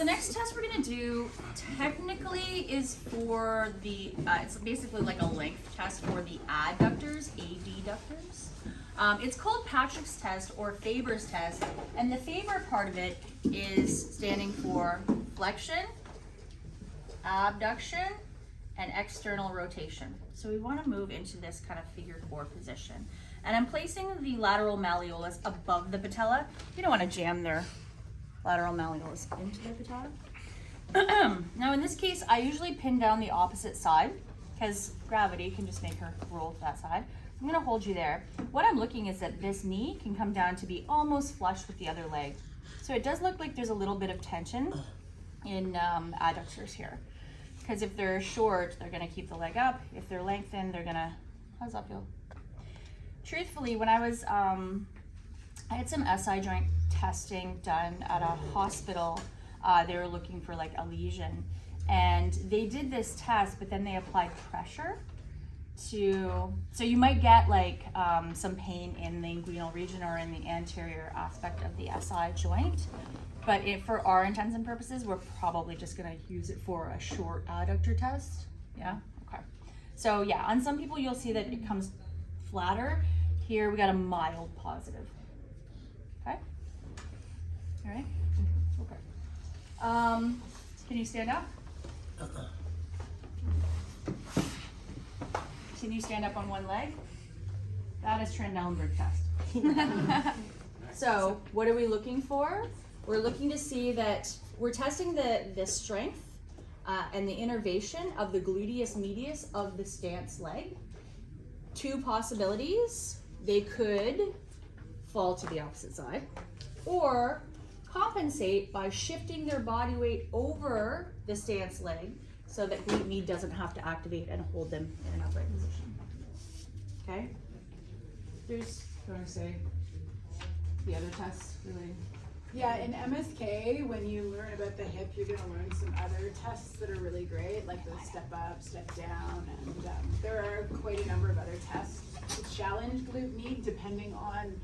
the next test we're gonna do technically is for the, it's basically like a length test for the adductors, adductors. It's called Patrick's test or Faber's test, and the Faber part of it is standing for flexion, abduction, and external rotation. So we want to move into this kind of figure 4 position. And I'm placing the lateral malleolus above the patella. You don't want to jam their lateral malleolus into the patella. Now in this case, I usually pin down the opposite side because gravity can just make her roll to that side. I'm going to hold you there. What I'm looking is that this knee can come down to be almost flush with the other leg. So it does look like there's a little bit of tension in adductors here. Because if they're short, they're going to keep the leg up. If they're lengthened, they're going to, how's that feel? Truthfully, when I was, I had some SI joint testing done at a hospital. They were looking for like a lesion. And they did this test, but then they applied pressure to, so you might get like some pain in the inguinal region or in the anterior aspect of the SI joint. But for our intents and purposes, we're probably just gonna use it for a short adductor test. Yeah, okay. So yeah, on some people you'll see that it comes flatter. Here we got a mild positive. Okay, all right, okay. Can you stand up? Can you stand up on one leg? That is Trendelenburg test. So what are we looking for? We're looking to see that we're testing the strength and the innervation of the gluteus medius of the stance leg. Two possibilities. They could fall to the opposite side or compensate by shifting their body weight over the stance leg so that glute med doesn't have to activate and hold them in an upright position. Okay? There's, do you want to say the other tests relating? Yeah, in MSK, when you learn about the hip, you're going to learn some other tests that are really great, like the step up, step down, and there are quite a number of other tests to challenge glute med depending on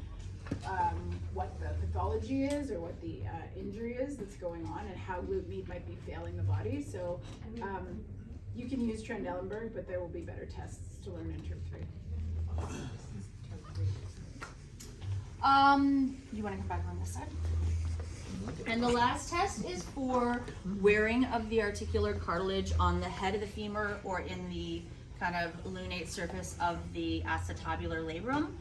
what the pathology is or what the injury is that's going on and how glute med might be failing the body. So you can use Trendelenburg, but there will be better tests to learn in Term 3. You want to come back on this side? And the last test is for wearing of the articular cartilage on the head of the femur or in the kind of lunate surface of the acetabular labrum.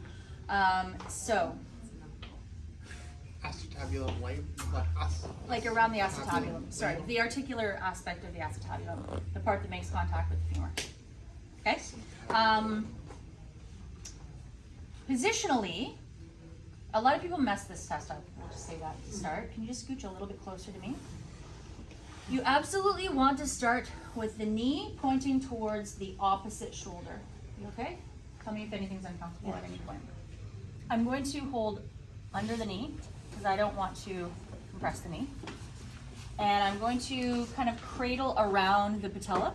Acetabular labrum? Like around the acetabulum. Sorry, the articular aspect of the acetabulum, the part that makes contact with the femur. Okay? Positionally, a lot of people mess this test up. We'll just say that to start. Can you just scooch a little bit closer to me? You absolutely want to start with the knee pointing towards the opposite shoulder. You okay? Tell me if anything's uncomfortable at any point. I'm going to hold under the knee because I don't want to compress the knee. And I'm going to kind of cradle around the patella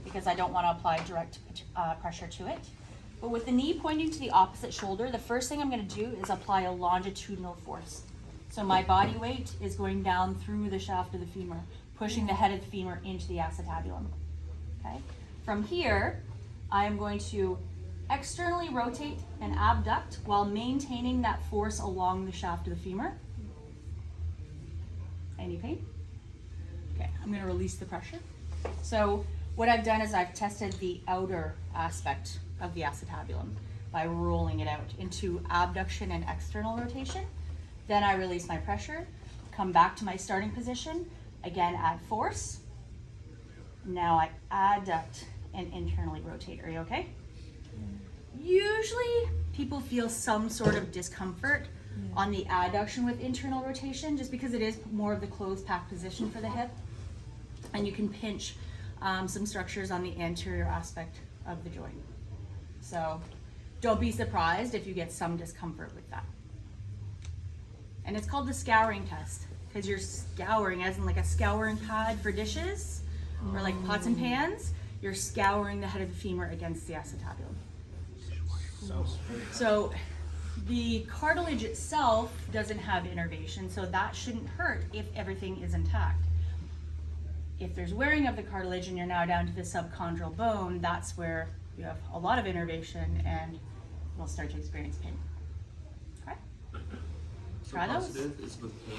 because I don't want to apply direct pressure to it. But with the knee pointing to the opposite shoulder, the first thing I'm going to do is apply a longitudinal force. So my body weight is going down through the shaft of the femur, pushing the head of the femur into the acetabulum. Okay. From here, I am going to externally rotate and abduct while maintaining that force along the shaft of the femur. Any pain? Okay, I'm going to release the pressure. So what I've done is I've tested the outer aspect of the acetabulum by rolling it out into abduction and external rotation. Then I release my pressure, come back to my starting position, again add force. Now I adduct and internally rotate. Are you okay? Usually people feel some sort of discomfort on the adduction with internal rotation just because it is more of the closed packed position for the hip. And you can pinch some structures on the anterior aspect of the joint. So don't be surprised if you get some discomfort with that. And it's called the scouring test because you're scouring as in like a scouring pad for dishes or like pots and pans. You're scouring the head of the femur against the acetabulum. So The cartilage itself doesn't have innervation, so that shouldn't hurt if everything is intact. If there's wearing of the cartilage and you're now down to the subchondral bone, that's where you have a lot of innervation and you'll start to experience pain. Okay? So Try those. positive is with pain.